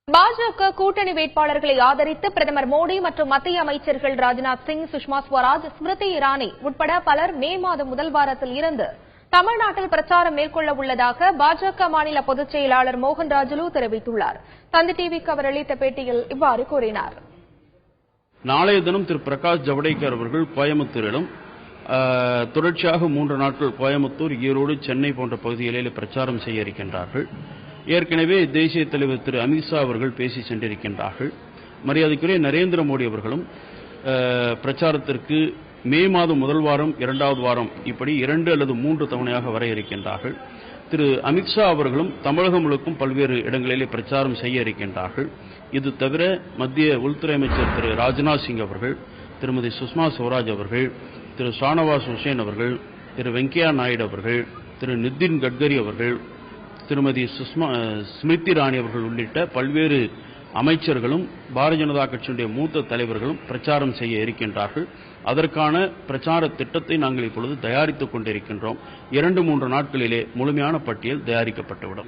பாஜக கூட்டணி வேட்பாளர்களை ஆதரித்து பிரதமர் மோடி மற்றும் மத்திய அமைச்சர்கள் ராஜ்நாத் சிங், சுஷ்மா ஸ்வராஜ், ஸ்மிருதி இரானி உட்பட பலர் மே மாதம் முதல் வாரத்தில் இருந்து தமிழ்நாட்டில் பிரச்சாரம் மேற்கொள்ள உள்ளதாக பாஜக மாநில பொதுச் செயலாளர் மோகன் ராஜுலு தெரிவித்துள்ளார். தந்தி டிவிக்கு அவர் அளித்த பேட்டியில் இவ்வாறு கூறினார். நாளைய தினம் திரு பிரகாஷ் ஜவடேகர் அவர்கள் கோயம்புத்தூரிலும் தொடர்ச்சியாக 3 நாட்கள் கோயம்புத்தூர், ஈரோடு, சென்னை போன்ற பகுதிகளில் பிரச்சாரம் செய்ய இருக்கின்றார்கள். ஏற்கனவே தேசிய தலைவர் திரு அமித்ஷா அவர்கள் பேசி சென்றிருக்கின்றார்கள். மரியாதைக்குரிய நரேந்திர மோடி அவர்களும் பிரச்சாரத்திற்கு மே மாதம் முதல் வாரம், 2வது வாரம் இப்படி 2 அல்லது 3 தவணையாக வர இருக்கின்றார்கள். திரு அமித்ஷா அவர்களும் தமிழகம் முழுக்கும் பல்வேறு இடங்களிலே பிரச்சாரம் செய்ய இருக்கின்றார்கள். இது தவிர மத்திய உள்துறை அமைச்சர் திரு ராஜ்நாத் சிங் அவர்கள், திருமதி சுஷ்மா ஸ்வராஜ் அவர்கள், திரு ஷானவாஸ் ஹுசேன் அவர்கள், திரு வெங்கையா நாயுடு அவர்கள், திரு நிதின் கட்கரி அவர்கள், திருமதி ஸ்மிருதி இரானி அவர்கள் உள்ளிட்ட பல்வேறு அமைச்சர்களும் பாரதிய ஜனதா கட்சியினுடைய மூத்த தலைவர்களும் பிரச்சாரம் செய்ய இருக்கின்றார்கள். அதற்கான பிரச்சார திட்டத்தை நாங்கள் இப்பொழுது தயாரித்துக் கொண்டிருக்கின்றோம். 2-3 நாட்களிலே முழுமையான பட்டியல் தயாரிக்கப்பட்டுவிடும்.